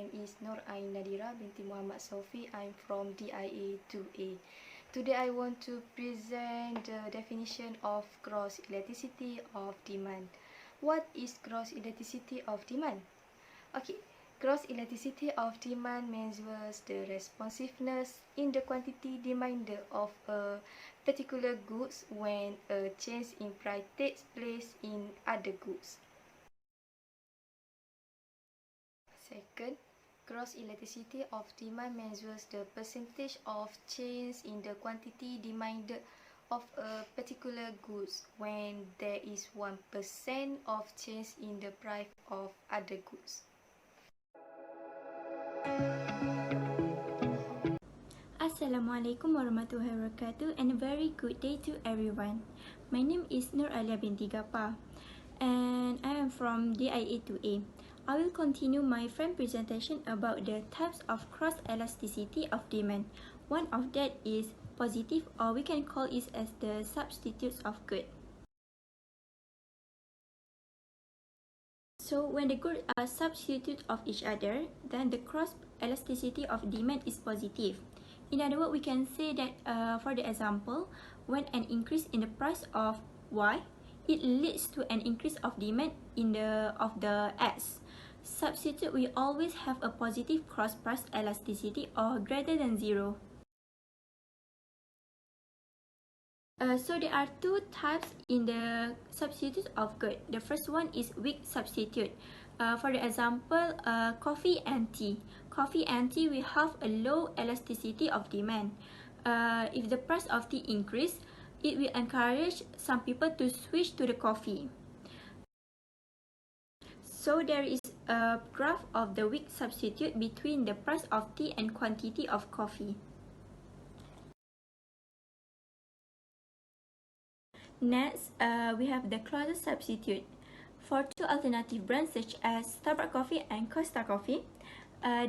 name is Nur Ain Nadira binti Muhammad Sofi. I'm from DIA 2A. Today I want to present the definition of gross elasticity of demand. What is gross elasticity of demand? Okay, gross elasticity of demand measures the responsiveness in the quantity demanded of a particular goods when a change in price takes place in other goods. Second, gross elasticity of demand measures the percentage of change in the quantity demanded of a particular goods when there is 1% of change in the price of other goods. Assalamualaikum warahmatullahi wabarakatuh and a very good day to everyone. My name is Nur Alia binti Gapa and I am from DIA 2A. I will continue my friend presentation about the types of cross elasticity of demand. One of that is positive, or we can call it as the substitutes of good. So when the goods are substitutes of each other, then the cross elasticity of demand is positive. In other words, we can say that for the example, when an increase in the price of Y, it leads to an increase of demand in the X. Substitute will always have a positive cross price elasticity or greater than 0. So there are two types in the substitutes of good. The first one is weak substitute. For the example, coffee and tea. Coffee and tea will have a low elasticity of demand. If the price of tea increase, it will encourage some people to switch to the coffee. So there is a graph of the weak substitute between the price of tea and quantity of coffee. Next, we have the closest substitute. For two alternative brands such as Starbucks Coffee and Costa Coffee,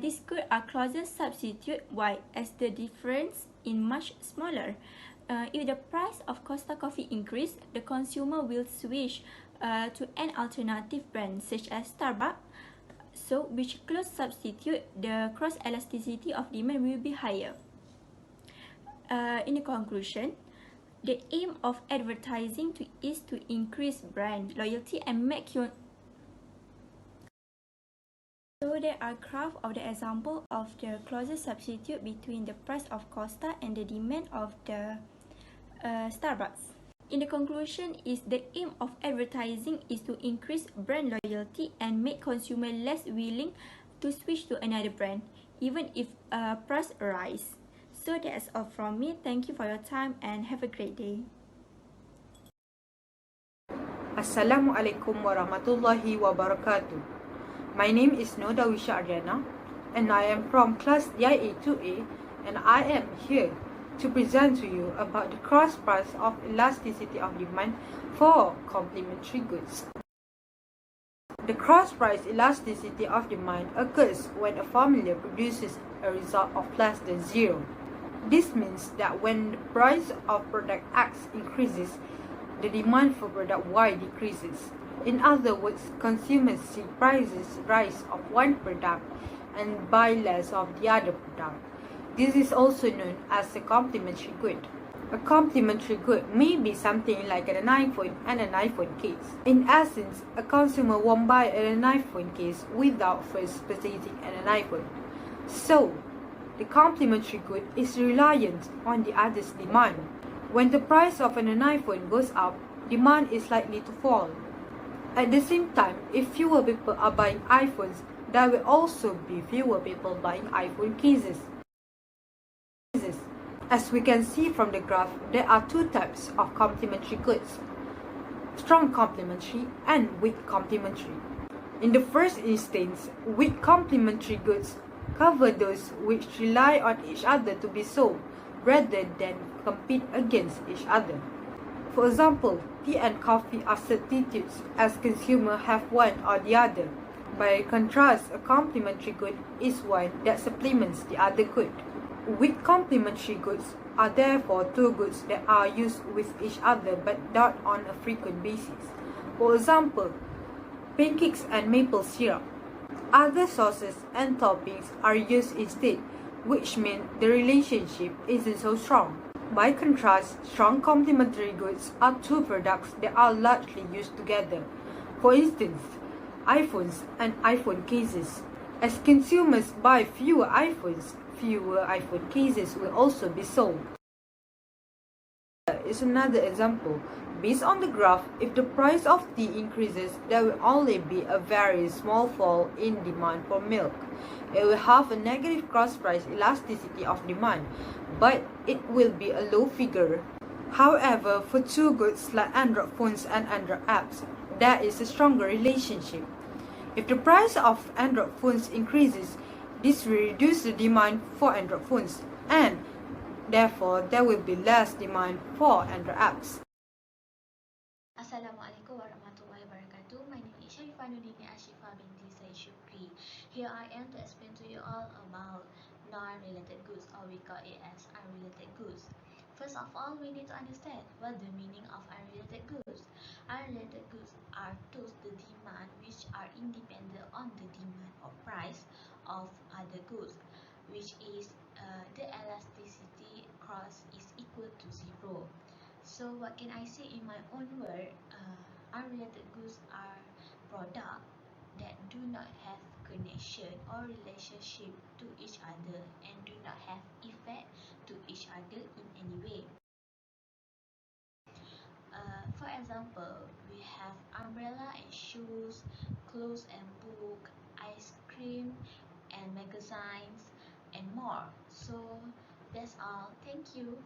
these goods are closest substitute. Why? As the difference is much smaller. If the price of Costa Coffee increase, the consumer will switch to an alternative brand such as Starbucks. So, which close substitute, the cross elasticity of demand will be higher. In conclusion, the aim of advertising is to increase brand loyalty and make you. So there are graphs of the example of the closest substitute between the price of Costa and the demand of the Starbucks. In the conclusion is the aim of advertising is to increase brand loyalty and make consumers less willing to switch to another brand, even if price rise. So that's all from me. Thank you for your time and have a great day. Assalamualaikum warahmatullahi wabarakatuh. My name is Noda Wisha Adriana and I am from class DIA2A and I am here to present to you about the cross price of elasticity of demand for complementary goods. The cross price elasticity of demand occurs when a formula produces a result of less than 0. This means that when the price of product X increases, the demand for product Y decreases. In other words, consumers see prices rise of one product and buy less of the other product. This is also known as a complementary good. A complementary good may be something like an iPhone and an iPhone case. In essence, a consumer won't buy an iPhone case without first purchasing an iPhone. So, the complementary good is reliant on the other's demand. When the price of an iPhone goes up, demand is likely to fall. At the same time, if fewer people are buying iPhones, there will also be fewer people buying iPhone cases. As we can see from the graph, there are two types of complementary goods: strong complementary and weak complementary. In the first instance, weak complementary goods cover those which rely on each other to be sold rather than compete against each other. For example, tea and coffee are substitutes as consumers have one or the other. By contrast, a complementary good is one that supplements the other good. Weak complementary goods are therefore two goods that are used with each other but not on a frequent basis. For example, pancakes and maple syrup. other sauces and toppings are used instead, which means the relationship isn't so strong. By contrast, strong complementary goods are two products that are largely used together. For instance, iPhones and iPhone cases. As consumers buy fewer iPhones, fewer iPhone cases will also be sold. Is another example. Based on the graph, if the price of tea increases, there will only be a very small fall in demand for milk. It will have a negative cross-price elasticity of demand, but it will be a low figure. However, for two goods like Android phones and Android apps, there is a stronger relationship. If the price of Android phones increases, this will reduce the demand for Android phones, and therefore there will be less demand for Android apps. Assalamualaikum warahmatullahi wabarakatuh. My name is Sharifanuddin Ashifa binti Said Shukri. Here I am to explain to you all about non-related goods, or we call it as unrelated goods. First of all, we need to understand what the meaning of unrelated goods. Unrelated goods are those the demand which are independent on the demand or price of other goods, which is the elasticity cross is equal to 0. So what can I say in my own word? Unrelated goods are products that do not have connection or relationship to each other and do not have effect to each other in any way. For example, we have umbrella and shoes, clothes and book, ice cream and magazines and more. So that's all. Thank you.